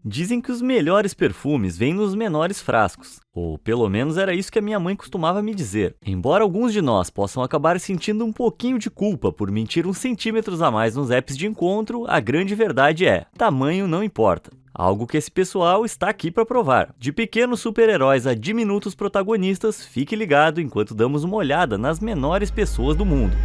Dizem que os melhores perfumes vêm nos menores frascos, ou pelo menos era isso que a minha mãe costumava me dizer. Embora alguns de nós possam acabar sentindo um pouquinho de culpa por mentir uns centímetros a mais nos apps de encontro, a grande verdade é: tamanho não importa. Algo que esse pessoal está aqui para provar. De pequenos super-heróis a diminutos protagonistas, fique ligado enquanto damos uma olhada nas menores pessoas do mundo.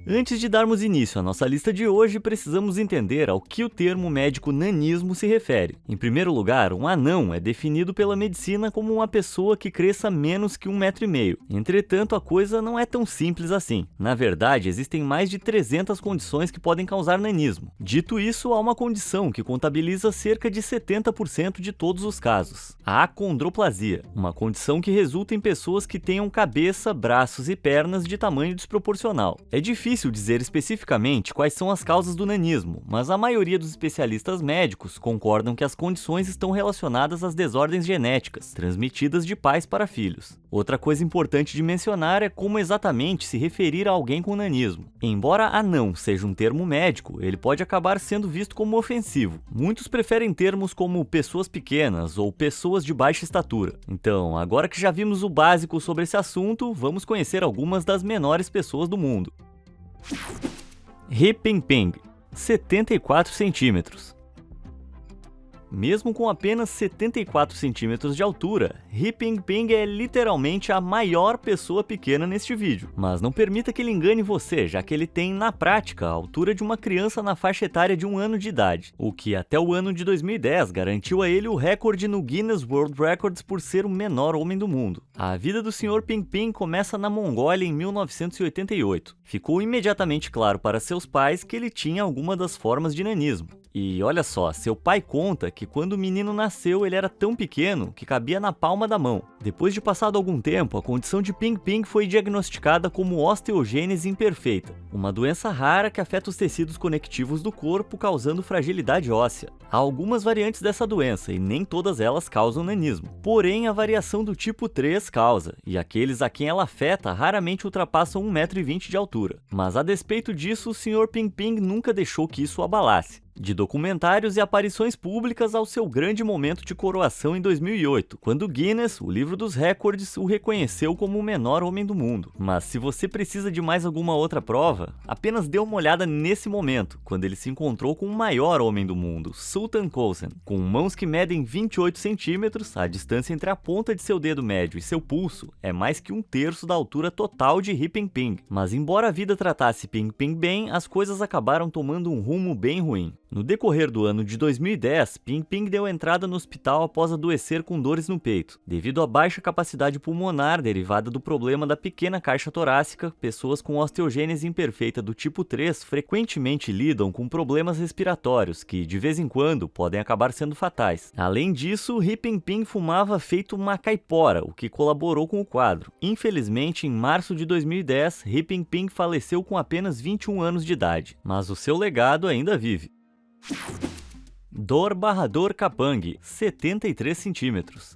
Antes de darmos início à nossa lista de hoje, precisamos entender ao que o termo médico nanismo se refere. Em primeiro lugar, um anão é definido pela medicina como uma pessoa que cresça menos que 1,5 m. Entretanto, a coisa não é tão simples assim. Na verdade, existem mais de 300 condições que podem causar nanismo. Dito isso, há uma condição que contabiliza cerca de 70% de todos os casos: a acondroplasia, uma condição que resulta em pessoas que tenham cabeça, braços e pernas de tamanho desproporcional. É difícil dizer especificamente quais são as causas do nanismo, mas a maioria dos especialistas médicos concordam que as condições estão relacionadas às desordens genéticas, transmitidas de pais para filhos. Outra coisa importante de mencionar é como exatamente se referir a alguém com nanismo. Embora anão seja um termo médico, ele pode acabar sendo visto como ofensivo. Muitos preferem termos como pessoas pequenas ou pessoas de baixa estatura. Então, agora que já vimos o básico sobre esse assunto, vamos conhecer algumas das menores pessoas do mundo. He Pengpeng, 74 centímetros. Mesmo com apenas 74 centímetros de altura, He Pengpeng é literalmente a maior pessoa pequena neste vídeo. Mas não permita que ele engane você, já que ele tem, na prática, a altura de uma criança na faixa etária de 1 ano de idade, o que até o ano de 2010 garantiu a ele o recorde no Guinness World Records por ser o menor homem do mundo. A vida do Sr. Pengpeng começa na Mongólia em 1988. Ficou imediatamente claro para seus pais que ele tinha alguma das formas de nanismo. E olha só, seu pai conta que quando o menino nasceu ele era tão pequeno que cabia na palma da mão. Depois de passado algum tempo, a condição de Pengpeng foi diagnosticada como osteogênese imperfeita, uma doença rara que afeta os tecidos conectivos do corpo, causando fragilidade óssea. Há algumas variantes dessa doença e nem todas elas causam nanismo. Porém, a variação do tipo 3 causa, e aqueles a quem ela afeta raramente ultrapassam 1,20 m de altura. Mas a despeito disso, o Sr. Pengpeng nunca deixou que isso o abalasse. De documentários e aparições públicas ao seu grande momento de coroação em 2008, quando o Guinness, o livro dos recordes, o reconheceu como o menor homem do mundo. Mas se você precisa de mais alguma outra prova, apenas dê uma olhada nesse momento, quando ele se encontrou com o maior homem do mundo, Sultan Kösen. Com mãos que medem 28 centímetros, a distância entre a ponta de seu dedo médio e seu pulso é mais que 1/3 da altura total de He Pengpeng. Mas embora a vida tratasse Pengpeng bem, as coisas acabaram tomando um rumo bem ruim. No decorrer do ano de 2010, Pengpeng deu entrada no hospital após adoecer com dores no peito. Devido à baixa capacidade pulmonar derivada do problema da pequena caixa torácica, pessoas com osteogênese imperfeita do tipo 3 frequentemente lidam com problemas respiratórios que, de vez em quando, podem acabar sendo fatais. Além disso, He Pengpeng fumava feito uma caipora, o que colaborou com o quadro. Infelizmente, em março de 2010, He Pengpeng faleceu com apenas 21 anos de idade, mas o seu legado ainda vive. Dor Bahadur Kapang, 73 centímetros.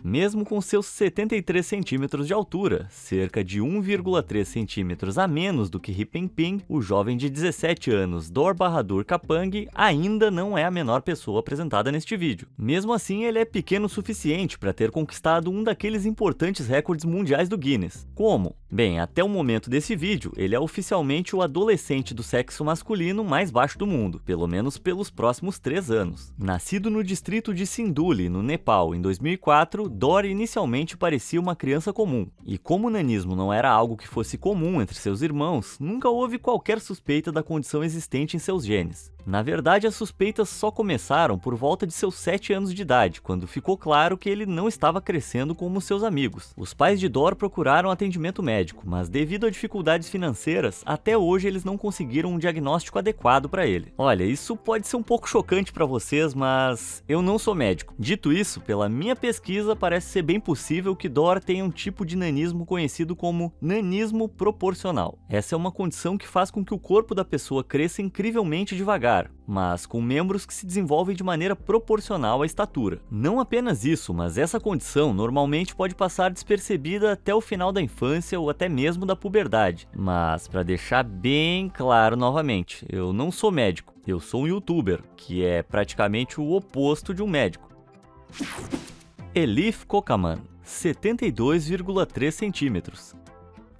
Mesmo com seus 73 centímetros de altura, cerca de 1,3 centímetros a menos do que He Pengpeng, o jovem de 17 anos Dor Bahadur Kapang ainda não é a menor pessoa apresentada neste vídeo. Mesmo assim, ele é pequeno o suficiente para ter conquistado um daqueles importantes recordes mundiais do Guinness. Como? Bem, até o momento desse vídeo, ele é oficialmente o adolescente do sexo masculino mais baixo do mundo, pelo menos pelos próximos 3 anos. Nascido no distrito de Sinduli, no Nepal, em 2004, Dor inicialmente parecia uma criança comum, e como o nanismo não era algo que fosse comum entre seus irmãos, nunca houve qualquer suspeita da condição existente em seus genes. Na verdade, as suspeitas só começaram por volta de seus 7 anos de idade, quando ficou claro que ele não estava crescendo como seus amigos. Os pais de Dor procuraram atendimento médico, mas devido a dificuldades financeiras, até hoje eles não conseguiram um diagnóstico adequado para ele. Olha, isso pode ser um pouco chocante para vocês, mas eu não sou médico. Dito isso, pela minha pesquisa, parece ser bem possível que Dor tenha um tipo de nanismo conhecido como nanismo proporcional. Essa é uma condição que faz com que o corpo da pessoa cresça incrivelmente devagar, devagar, mas com membros que se desenvolvem de maneira proporcional à estatura. Não apenas isso, mas essa condição normalmente pode passar despercebida até o final da infância ou até mesmo da puberdade. Mas, para deixar bem claro novamente, eu não sou médico, eu sou um youtuber, que é praticamente o oposto de um médico. Elif Kocaman, 72,3 centímetros.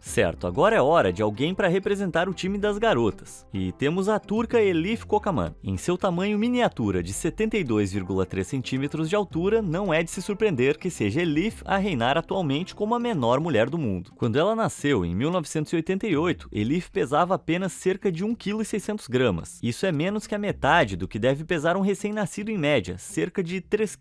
Certo, agora é hora de alguém para representar o time das garotas. E temos a turca Elif Kocaman. Em seu tamanho miniatura de 72,3 centímetros de altura, não é de se surpreender que seja Elif a reinar atualmente como a menor mulher do mundo. Quando ela nasceu, em 1988, Elif pesava apenas cerca de 1,6 kg. Isso é menos que a metade do que deve pesar um recém-nascido em média, cerca de 3,3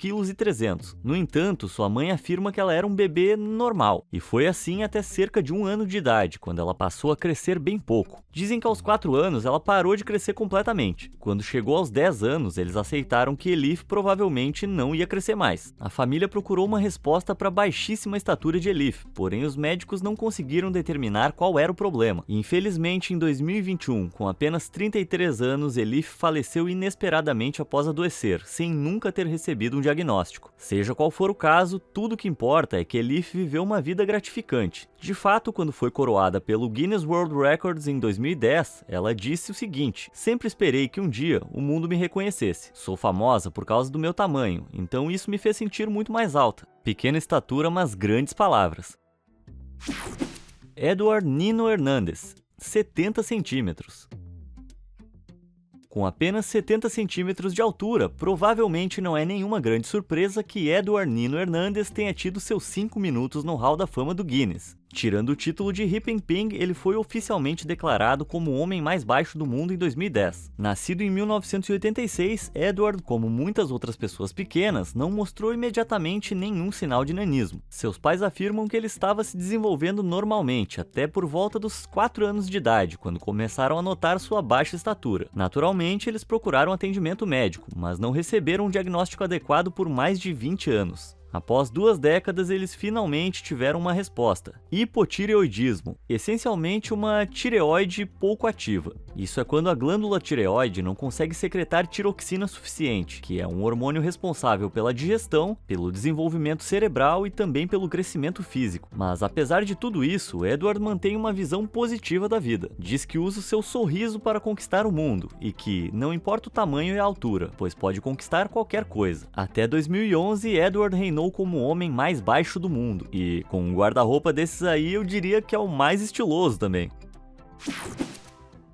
kg. No entanto, sua mãe afirma que ela era um bebê normal, e foi assim até cerca de um ano de idade, quando ela passou a crescer bem pouco. Dizem que aos 4 anos ela parou de crescer completamente. Quando chegou aos 10 anos, eles aceitaram que Elif provavelmente não ia crescer mais. A família procurou uma resposta para a baixíssima estatura de Elif, porém os médicos não conseguiram determinar qual era o problema. E, infelizmente, em 2021, com apenas 33 anos, Elif faleceu inesperadamente após adoecer, sem nunca ter recebido um diagnóstico. Seja qual for o caso, tudo o que importa é que Elif viveu uma vida gratificante. De fato, quando foi coroada pelo Guinness World Records em 2010, ela disse o seguinte: "Sempre esperei que um dia o mundo me reconhecesse. Sou famosa por causa do meu tamanho, então isso me fez sentir muito mais alta. Pequena estatura, mas grandes palavras." Edward Nino Hernandez, 70 centímetros. Com apenas 70 centímetros de altura, provavelmente não é nenhuma grande surpresa que Edward Nino Hernandez tenha tido seus 5 minutos no Hall da Fama do Guinness. Tirando o título de Hi Ping Ping, ele foi oficialmente declarado como o homem mais baixo do mundo em 2010. Nascido em 1986, Edward, como muitas outras pessoas pequenas, não mostrou imediatamente nenhum sinal de nanismo. Seus pais afirmam que ele estava se desenvolvendo normalmente, até por volta dos 4 anos de idade, quando começaram a notar sua baixa estatura. Naturalmente, eles procuraram atendimento médico, mas não receberam um diagnóstico adequado por mais de 20 anos. Após 2 décadas, eles finalmente tiveram uma resposta: hipotireoidismo, essencialmente uma tireoide pouco ativa. Isso é quando a glândula tireoide não consegue secretar tiroxina suficiente, que é um hormônio responsável pela digestão, pelo desenvolvimento cerebral e também pelo crescimento físico. Mas apesar de tudo isso, Edward mantém uma visão positiva da vida. Diz que usa o seu sorriso para conquistar o mundo e que não importa o tamanho e a altura, pois pode conquistar qualquer coisa. Até 2011, Edward reinou como o homem mais baixo do mundo, e com um guarda-roupa desses aí eu diria que é o mais estiloso também.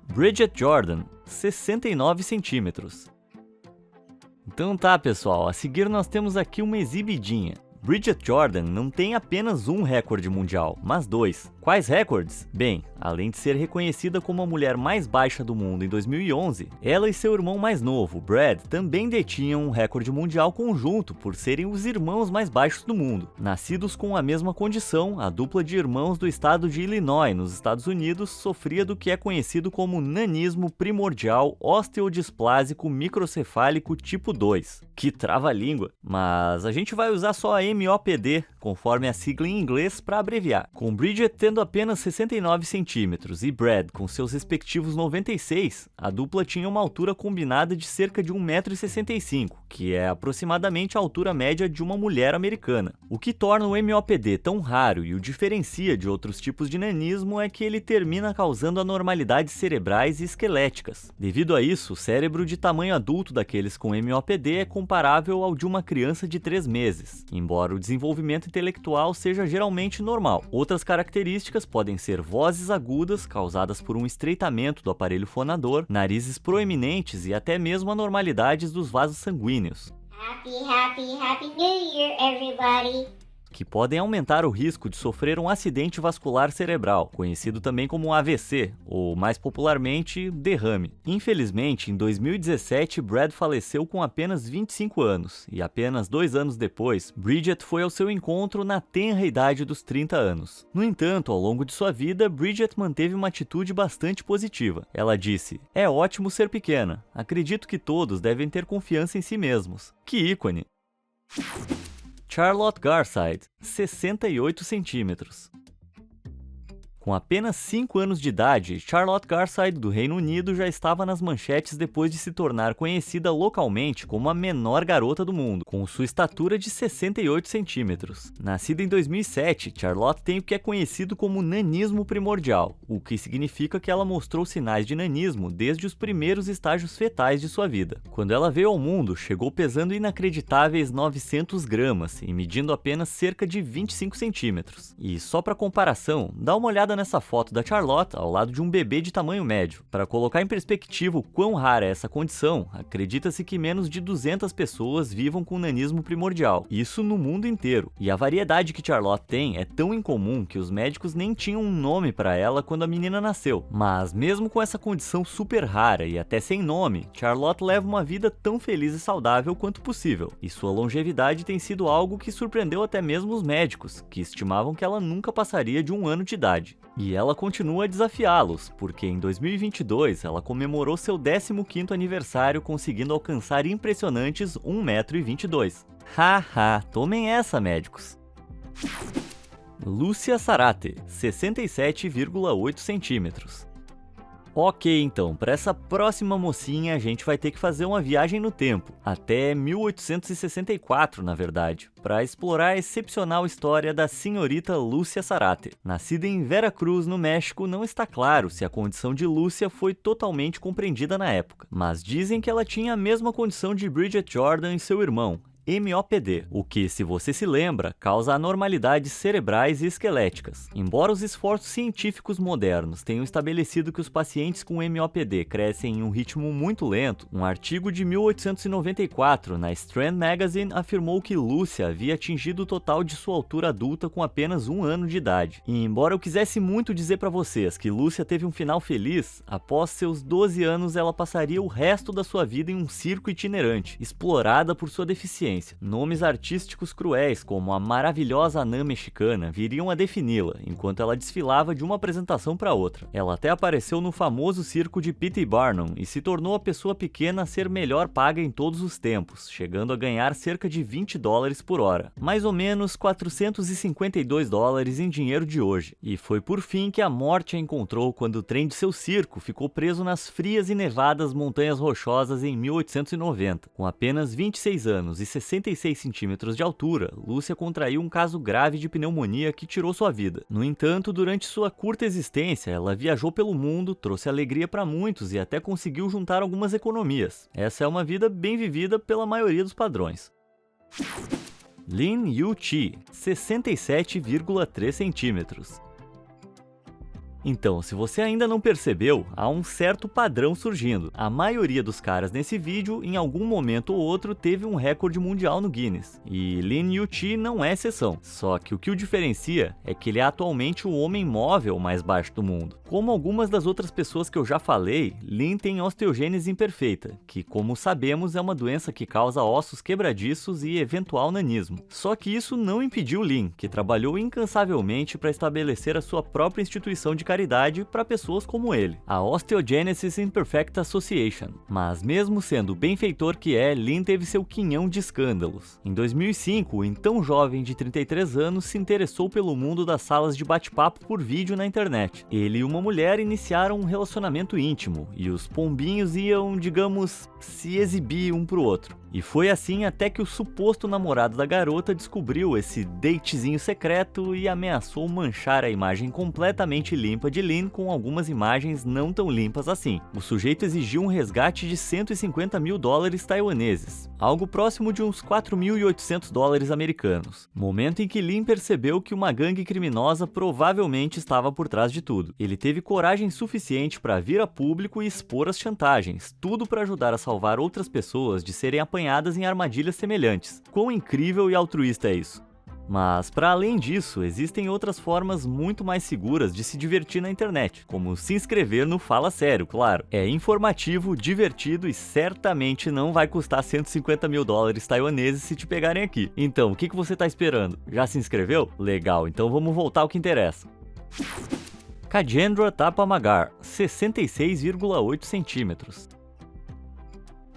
Bridget Jordan, 69 centímetros. Então tá, pessoal, a seguir nós temos aqui uma exibidinha. Bridget Jordan não tem apenas um recorde mundial, mas 2. Quais recordes? Bem, além de ser reconhecida como a mulher mais baixa do mundo em 2011, ela e seu irmão mais novo, Brad, também detinham um recorde mundial conjunto por serem os irmãos mais baixos do mundo. Nascidos com a mesma condição, a dupla de irmãos do estado de Illinois, nos Estados Unidos, sofria do que é conhecido como nanismo primordial osteodisplásico microcefálico tipo 2. Que trava-língua! Mas a gente vai usar só a MOPD, conforme a sigla em inglês, para abreviar. Com Bridget tendo apenas 69 centímetros e Brad com seus respectivos 96, a dupla tinha uma altura combinada de cerca de 1,65 m, que é aproximadamente a altura média de uma mulher americana. O que torna o MOPD tão raro e o diferencia de outros tipos de nanismo é que ele termina causando anormalidades cerebrais e esqueléticas. Devido a isso, o cérebro de tamanho adulto daqueles com MOPD é comparável ao de uma criança de 3 meses, embora o desenvolvimento intelectual seja geralmente normal. Outras características podem ser vozes agudas causadas por um estreitamento do aparelho fonador, narizes proeminentes e até mesmo anormalidades dos vasos sanguíneos. Happy New Year, everybody! Que podem aumentar o risco de sofrer um acidente vascular cerebral, conhecido também como AVC, ou mais popularmente, derrame. Infelizmente, em 2017, Brad faleceu com apenas 25 anos, e apenas 2 anos depois, Bridget foi ao seu encontro na tenra idade dos 30 anos. No entanto, ao longo de sua vida, Bridget manteve uma atitude bastante positiva. Ela disse: "É ótimo ser pequena. Acredito que todos devem ter confiança em si mesmos." Que ícone! Charlotte Garside, 68 centímetros. Com apenas 5 anos de idade, Charlotte Garside do Reino Unido já estava nas manchetes depois de se tornar conhecida localmente como a menor garota do mundo, com sua estatura de 68 centímetros. Nascida em 2007, Charlotte tem o que é conhecido como nanismo primordial, o que significa que ela mostrou sinais de nanismo desde os primeiros estágios fetais de sua vida. Quando ela veio ao mundo, chegou pesando inacreditáveis 900 gramas e medindo apenas cerca de 25 centímetros. E só para comparação, dá uma olhada nessa foto da Charlotte ao lado de um bebê de tamanho médio. Para colocar em perspectiva o quão rara é essa condição, acredita-se que menos de 200 pessoas vivam com nanismo primordial, isso no mundo inteiro. E a variedade que Charlotte tem é tão incomum que os médicos nem tinham um nome para ela quando a menina nasceu. Mas mesmo com essa condição super rara e até sem nome, Charlotte leva uma vida tão feliz e saudável quanto possível. E sua longevidade tem sido algo que surpreendeu até mesmo os médicos, que estimavam que ela nunca passaria de 1 ano de idade. E ela continua a desafiá-los, porque em 2022 ela comemorou seu 15º aniversário conseguindo alcançar impressionantes 1,22 m. Haha, tomem essa, médicos! Lúcia Sarate, 67,8 centímetros. Ok, então, para essa próxima mocinha a gente vai ter que fazer uma viagem no tempo, até 1864 na verdade, para explorar a excepcional história da senhorita Lúcia Sarate. Nascida em Veracruz, no México, não está claro se a condição de Lúcia foi totalmente compreendida na época, mas dizem que ela tinha a mesma condição de Bridget Jordan e seu irmão, MOPD, o que, se você se lembra, causa anormalidades cerebrais e esqueléticas. Embora os esforços científicos modernos tenham estabelecido que os pacientes com MOPD crescem em um ritmo muito lento, um artigo de 1894 na Strand Magazine afirmou que Lúcia havia atingido o total de sua altura adulta com apenas 1 ano de idade. E embora eu quisesse muito dizer para vocês que Lúcia teve um final feliz, após seus 12 anos ela passaria o resto da sua vida em um circo itinerante, explorada por sua deficiência. Nomes artísticos cruéis, como a maravilhosa anã mexicana, viriam a defini-la, enquanto ela desfilava de uma apresentação para outra. Ela até apareceu no famoso circo de P.T. Barnum e se tornou a pessoa pequena a ser melhor paga em todos os tempos, chegando a ganhar cerca de $20 por hora, mais ou menos $452 em dinheiro de hoje. E foi por fim que a morte a encontrou quando o trem de seu circo ficou preso nas frias e nevadas montanhas rochosas em 1890. Com apenas 26 anos e 66 centímetros de altura, Lúcia contraiu um caso grave de pneumonia que tirou sua vida. No entanto, durante sua curta existência, ela viajou pelo mundo, trouxe alegria para muitos e até conseguiu juntar algumas economias. Essa é uma vida bem vivida pela maioria dos padrões. Lin Yu-chi, 67,3 centímetros. Então, se você ainda não percebeu, há um certo padrão surgindo. A maioria dos caras nesse vídeo, em algum momento ou outro, teve um recorde mundial no Guinness. E Lin Yu-chi não é exceção. Só que o que o diferencia é que ele é atualmente o homem móvel mais baixo do mundo. Como algumas das outras pessoas que eu já falei, Lin tem osteogênese imperfeita, que, como sabemos, é uma doença que causa ossos quebradiços e eventual nanismo. Só que isso não impediu Lin, que trabalhou incansavelmente para estabelecer a sua própria instituição de caridade para pessoas como ele, a Osteogenesis Imperfecta Association. Mas mesmo sendo o benfeitor que é, Lin teve seu quinhão de escândalos. Em 2005, o então jovem de 33 anos se interessou pelo mundo das salas de bate-papo por vídeo na internet. Ele e uma mulher iniciaram um relacionamento íntimo, e os pombinhos iam, digamos, se exibir um pro outro. E foi assim até que o suposto namorado da garota descobriu esse datezinho secreto e ameaçou manchar a imagem completamente limpa de Lin com algumas imagens não tão limpas assim. O sujeito exigiu um resgate de $150 mil taiwaneses, algo próximo de uns $4.800 americanos. Momento em que Lin percebeu que uma gangue criminosa provavelmente estava por trás de tudo. Ele teve coragem suficiente para vir a público e expor as chantagens, tudo para ajudar a salvar outras pessoas de serem apanhadas em armadilhas semelhantes. Quão incrível e altruísta é isso! Mas, para além disso, existem outras formas muito mais seguras de se divertir na internet, como se inscrever no Fala Sério, claro. É informativo, divertido e certamente não vai custar $150 mil taiwaneses se te pegarem aqui. Então, o que você tá esperando? Já se inscreveu? Legal, então vamos voltar ao que interessa. Kajendra Tapamagar, 66,8 centímetros.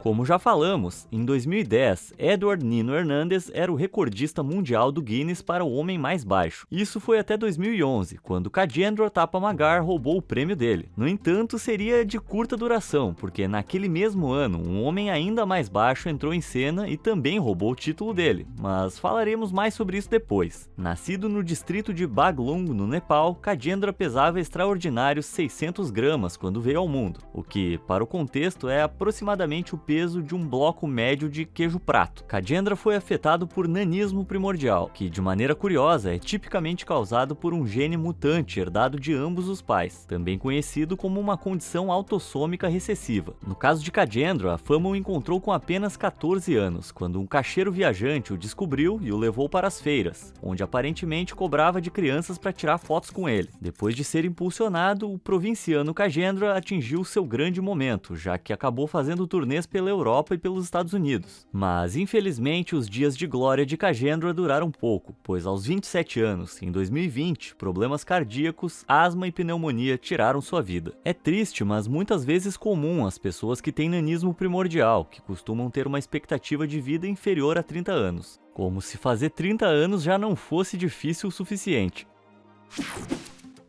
Como já falamos, em 2010, Edward Nino Hernandez era o recordista mundial do Guinness para o homem mais baixo. Isso foi até 2011, quando Kajendra Tapamagar roubou o prêmio dele. No entanto, seria de curta duração, porque naquele mesmo ano, um homem ainda mais baixo entrou em cena e também roubou o título dele, mas falaremos mais sobre isso depois. Nascido no distrito de Baglung, no Nepal, Kajendra pesava extraordinários 600 gramas quando veio ao mundo, o que, para o contexto, é aproximadamente o peso de um bloco médio de queijo prato. Kajendra foi afetado por nanismo primordial, que de maneira curiosa é tipicamente causado por um gene mutante herdado de ambos os pais, também conhecido como uma condição autossômica recessiva. No caso de Kajendra, a fama o encontrou com apenas 14 anos, quando um caixeiro viajante o descobriu e o levou para as feiras, onde aparentemente cobrava de crianças para tirar fotos com ele. Depois de ser impulsionado, o provinciano Kajendra atingiu seu grande momento, já que acabou fazendo turnês pela Europa e pelos Estados Unidos. Mas, infelizmente, os dias de glória de Kajendra duraram pouco, pois aos 27 anos, em 2020, problemas cardíacos, asma e pneumonia tiraram sua vida. É triste, mas muitas vezes comum às pessoas que têm nanismo primordial, que costumam ter uma expectativa de vida inferior a 30 anos. Como se fazer 30 anos já não fosse difícil o suficiente.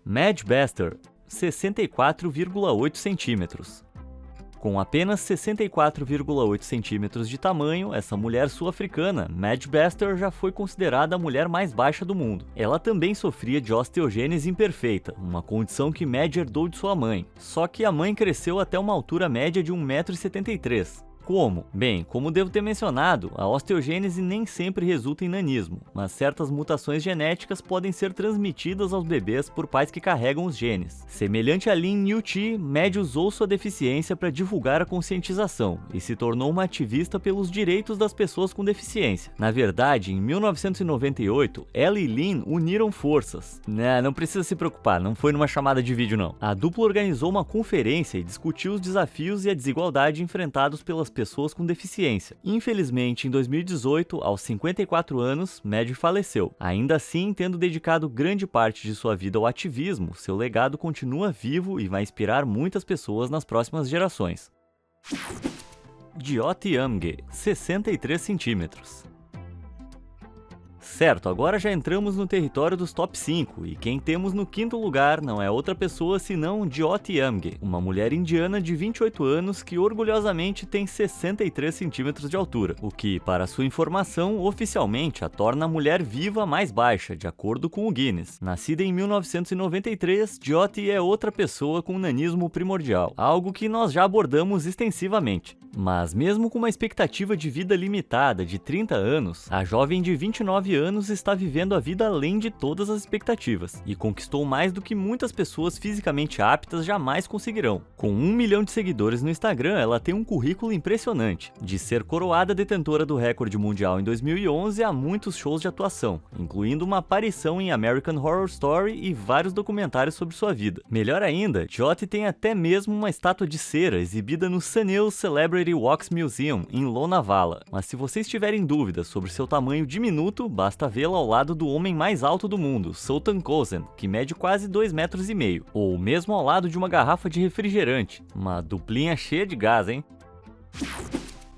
Madge Bester, 64,8 centímetros. Com apenas 64,8 centímetros de tamanho, essa mulher sul-africana, Madge Bester, já foi considerada a mulher mais baixa do mundo. Ela também sofria de osteogênese imperfeita, uma condição que Madge herdou de sua mãe, só que a mãe cresceu até uma altura média de 1,73 m. Como? Bem, como devo ter mencionado, a osteogênese nem sempre resulta em nanismo, mas certas mutações genéticas podem ser transmitidas aos bebês por pais que carregam os genes. Semelhante a Lin Yuti, Madge usou sua deficiência para divulgar a conscientização e se tornou uma ativista pelos direitos das pessoas com deficiência. Na verdade, em 1998, ela e Lin uniram forças. Não precisa se preocupar, não foi numa chamada de vídeo não. A dupla organizou uma conferência e discutiu os desafios e a desigualdade enfrentados pelas pessoas com deficiência. Infelizmente, em 2018, aos 54 anos, Madge faleceu. Ainda assim, tendo dedicado grande parte de sua vida ao ativismo, seu legado continua vivo e vai inspirar muitas pessoas nas próximas gerações. Jyoti Amge, 63 centímetros. Certo, agora já entramos no território dos top 5, e quem temos no quinto lugar não é outra pessoa senão Jyoti Amge, uma mulher indiana de 28 anos que orgulhosamente tem 63 centímetros de altura, o que, para sua informação, oficialmente a torna a mulher viva mais baixa, de acordo com o Guinness. Nascida em 1993, Jyoti é outra pessoa com nanismo primordial, algo que nós já abordamos extensivamente. Mas mesmo com uma expectativa de vida limitada de 30 anos, a jovem de 29 anos está vivendo a vida além de todas as expectativas, e conquistou mais do que muitas pessoas fisicamente aptas jamais conseguirão. Com 1 milhão de seguidores no Instagram, ela tem um currículo impressionante, de ser coroada detentora do recorde mundial em 2011 a muitos shows de atuação, incluindo uma aparição em American Horror Story e vários documentários sobre sua vida. Melhor ainda, Jyoti tem até mesmo uma estátua de cera exibida no Sunil Celebrity Walks Museum, em Lonavala. Mas se vocês tiverem dúvidas sobre seu tamanho diminuto, basta vê-la ao lado do homem mais alto do mundo, Sultan Kosen, que mede quase 2,5 metros, ou mesmo ao lado de uma garrafa de refrigerante. Uma duplinha cheia de gás, hein?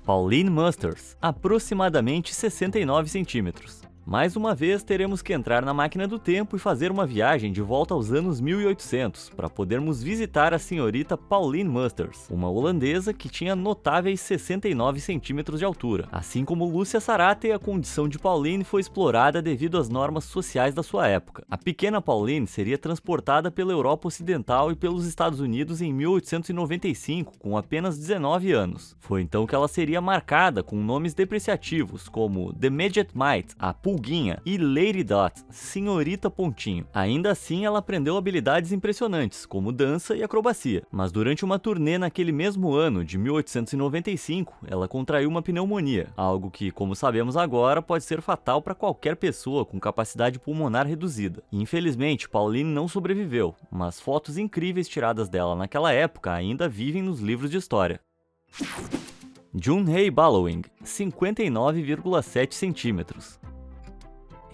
Pauline Musters, aproximadamente 69 centímetros. Mais uma vez, teremos que entrar na máquina do tempo e fazer uma viagem de volta aos anos 1800, para podermos visitar a senhorita Pauline Musters, uma holandesa que tinha notáveis 69 centímetros de altura. Assim como Lúcia Sarate, a condição de Pauline foi explorada devido às normas sociais da sua época. A pequena Pauline seria transportada pela Europa Ocidental e pelos Estados Unidos em 1895, com apenas 19 anos. Foi então que ela seria marcada com nomes depreciativos, como The Midget Mite, a Pulguinha, e Lady Dot, Senhorita Pontinho. Ainda assim, ela aprendeu habilidades impressionantes, como dança e acrobacia. Mas durante uma turnê naquele mesmo ano, de 1895, ela contraiu uma pneumonia, algo que, como sabemos agora, pode ser fatal para qualquer pessoa com capacidade pulmonar reduzida. Infelizmente, Pauline não sobreviveu, mas fotos incríveis tiradas dela naquela época ainda vivem nos livros de história. Junhei Ballowing, 59,7 centímetros.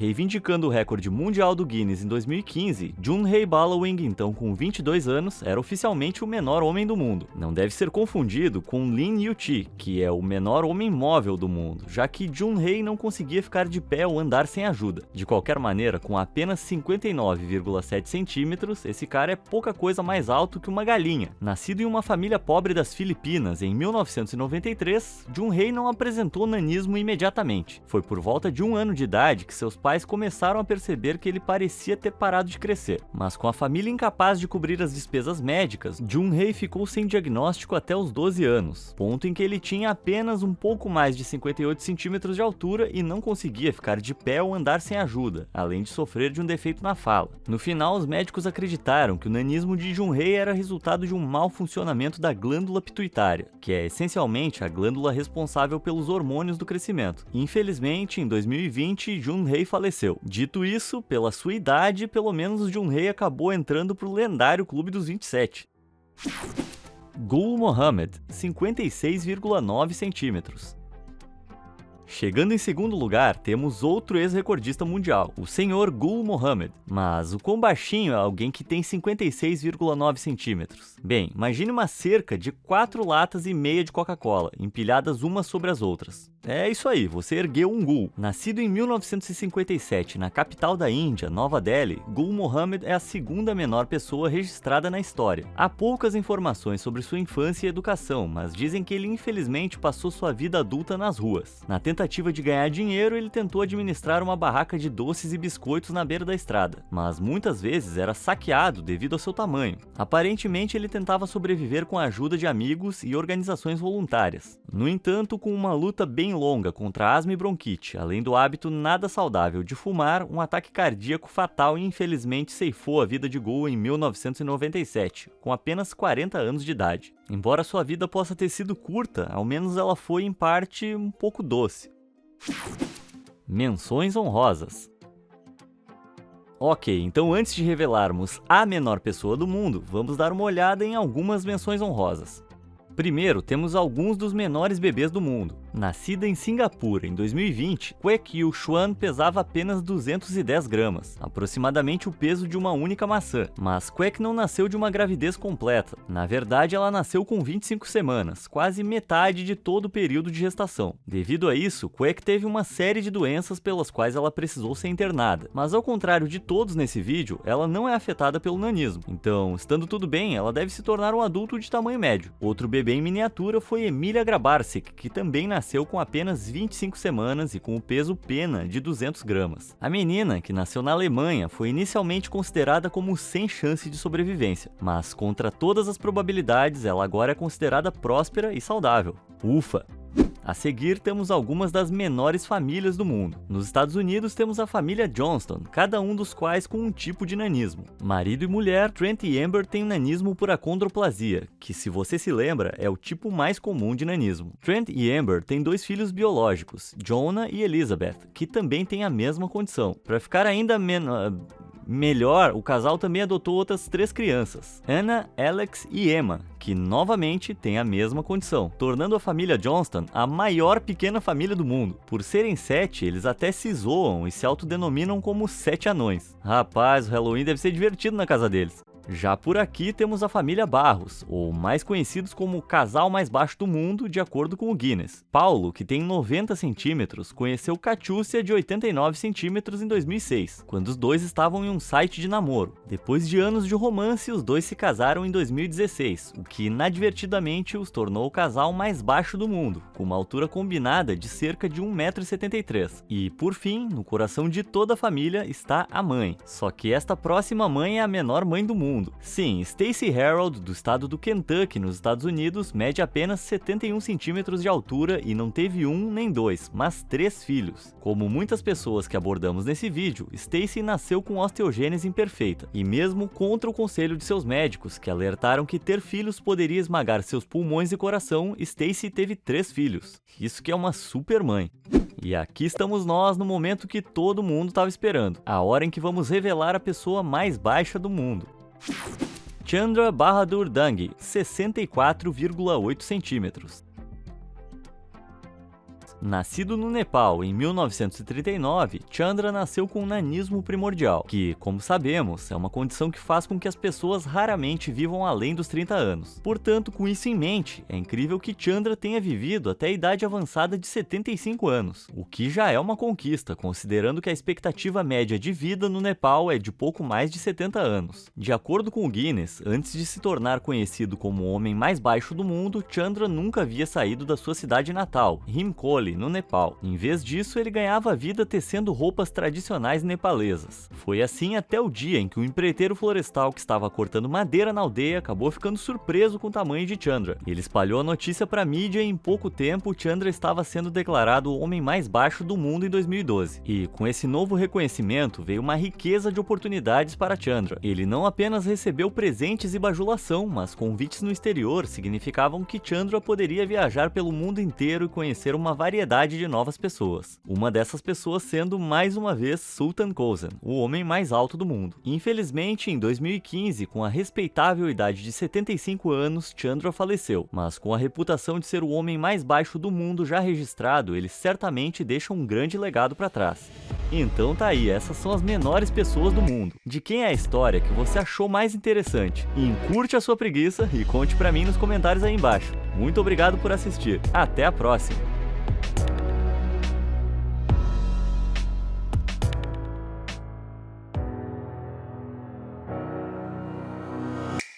Reivindicando o recorde mundial do Guinness em 2015, Junhei Ballawing, então com 22 anos, era oficialmente o menor homem do mundo. Não deve ser confundido com Lin Yuchi, que é o menor homem móvel do mundo, já que Junhei não conseguia ficar de pé ou andar sem ajuda. De qualquer maneira, com apenas 59,7 centímetros, esse cara é pouca coisa mais alto que uma galinha. Nascido em uma família pobre das Filipinas em 1993, Junhei não apresentou nanismo imediatamente. Foi por volta de 1 ano de idade que seus pais começaram a perceber que ele parecia ter parado de crescer. Mas com a família incapaz de cobrir as despesas médicas, Junhei ficou sem diagnóstico até os 12 anos, ponto em que ele tinha apenas um pouco mais de 58 centímetros de altura e não conseguia ficar de pé ou andar sem ajuda, além de sofrer de um defeito na fala. No final, os médicos acreditaram que o nanismo de Junhei era resultado de um mau funcionamento da glândula pituitária, que é essencialmente a glândula responsável pelos hormônios do crescimento. Infelizmente, em 2020, Junhei faleceu. Dito isso, pela sua idade, pelo menos Junhei acabou entrando para o lendário Clube dos 27. Gul Mohammed, 56,9 centímetros. Chegando em segundo lugar, temos outro ex-recordista mundial, o Sr. Gul Mohammed. Mas o quão baixinho é alguém que tem 56,9 centímetros? Bem, imagine uma cerca de 4 latas e meia de Coca-Cola, empilhadas umas sobre as outras. É isso aí, você ergueu um Gul. Nascido em 1957 na capital da Índia, Nova Delhi, Gul Mohammed é a segunda menor pessoa registrada na história. Há poucas informações sobre sua infância e educação, mas dizem que ele infelizmente passou sua vida adulta nas ruas. Na tentativa de ganhar dinheiro, ele tentou administrar uma barraca de doces e biscoitos na beira da estrada, mas muitas vezes era saqueado devido ao seu tamanho. Aparentemente, ele tentava sobreviver com a ajuda de amigos e organizações voluntárias. No entanto, com uma luta bem longa contra asma e bronquite, além do hábito nada saudável de fumar, um ataque cardíaco fatal infelizmente ceifou a vida de Gul em 1997, com apenas 40 anos de idade. Embora sua vida possa ter sido curta, ao menos ela foi em parte um pouco doce. Menções honrosas. Ok, então antes de revelarmos a menor pessoa do mundo, vamos dar uma olhada em algumas menções honrosas. Primeiro, temos alguns dos menores bebês do mundo. Nascida em Singapura em 2020, Kwek Yu Xuan pesava apenas 210 gramas, aproximadamente o peso de uma única maçã. Mas Kwek não nasceu de uma gravidez completa. Na verdade, ela nasceu com 25 semanas, quase metade de todo o período de gestação. Devido a isso, Kwek teve uma série de doenças pelas quais ela precisou ser internada. Mas ao contrário de todos nesse vídeo, ela não é afetada pelo nanismo. Então, estando tudo bem, ela deve se tornar um adulto de tamanho médio. Outro bebê em miniatura foi Emilia Grabarczyk, que também nasceu com apenas 25 semanas e com o peso pena de 200 gramas. A menina, que nasceu na Alemanha, foi inicialmente considerada como sem chance de sobrevivência, mas contra todas as probabilidades, ela agora é considerada próspera e saudável. Ufa! A seguir, temos algumas das menores famílias do mundo. Nos Estados Unidos, temos a família Johnston, cada um dos quais com um tipo de nanismo. Marido e mulher, Trent e Amber têm nanismo por acondroplasia, que, se você se lembra, é o tipo mais comum de nanismo. Trent e Amber têm 2 filhos biológicos, Jonah e Elizabeth, que também têm a mesma condição. Para ficar ainda melhor, o casal também adotou outras 3 crianças, Anna, Alex e Emma, que novamente têm a mesma condição, tornando a família Johnston a maior pequena família do mundo. Por serem 7, eles até se zoam e se autodenominam como 7 anões. Rapaz, o Halloween deve ser divertido na casa deles. Já por aqui temos a família Barros, ou mais conhecidos como o casal mais baixo do mundo, de acordo com o Guinness. Paulo, que tem 90 centímetros, conheceu Catiúcia, de 89 centímetros, em 2006, quando os dois estavam em um site de namoro. Depois de anos de romance, os dois se casaram em 2016, o que inadvertidamente os tornou o casal mais baixo do mundo, com uma altura combinada de cerca de 1,73 m. E, por fim, no coração de toda a família está a mãe. Só que esta próxima mãe é a menor mãe do mundo. Sim, Stacey Harold, do estado do Kentucky, nos Estados Unidos, mede apenas 71 centímetros de altura e não teve 1 nem 2, mas 3 filhos. Como muitas pessoas que abordamos nesse vídeo, Stacey nasceu com osteogênese imperfeita, e mesmo contra o conselho de seus médicos, que alertaram que ter filhos poderia esmagar seus pulmões e coração, Stacey teve 3 filhos. Isso que é uma super mãe. E aqui estamos nós no momento que todo mundo estava esperando, a hora em que vamos revelar a pessoa mais baixa do mundo. Chandra Bahadur Dangi, 64,8 centímetros. Nascido no Nepal em 1939, Chandra nasceu com um nanismo primordial, que, como sabemos, é uma condição que faz com que as pessoas raramente vivam além dos 30 anos. Portanto, com isso em mente, é incrível que Chandra tenha vivido até a idade avançada de 75 anos, o que já é uma conquista, considerando que a expectativa média de vida no Nepal é de pouco mais de 70 anos. De acordo com o Guinness, antes de se tornar conhecido como o homem mais baixo do mundo, Chandra nunca havia saído da sua cidade natal, Rimkoli, no Nepal. Em vez disso, ele ganhava a vida tecendo roupas tradicionais nepalesas. Foi assim até o dia em que o empreiteiro florestal que estava cortando madeira na aldeia acabou ficando surpreso com o tamanho de Chandra. Ele espalhou a notícia para a mídia e em pouco tempo Chandra estava sendo declarado o homem mais baixo do mundo em 2012. E com esse novo reconhecimento veio uma riqueza de oportunidades para Chandra. Ele não apenas recebeu presentes e bajulação, mas convites no exterior significavam que Chandra poderia viajar pelo mundo inteiro e conhecer uma variedade de novas pessoas. Uma dessas pessoas sendo, mais uma vez, Sultan Kosen, o homem mais alto do mundo. Infelizmente, em 2015, com a respeitável idade de 75 anos, Chandra faleceu, mas com a reputação de ser o homem mais baixo do mundo já registrado, ele certamente deixa um grande legado para trás. Então tá aí, essas são as menores pessoas do mundo. De quem é a história que você achou mais interessante? Encurte a sua preguiça e conte pra mim nos comentários aí embaixo. Muito obrigado por assistir. Até a próxima!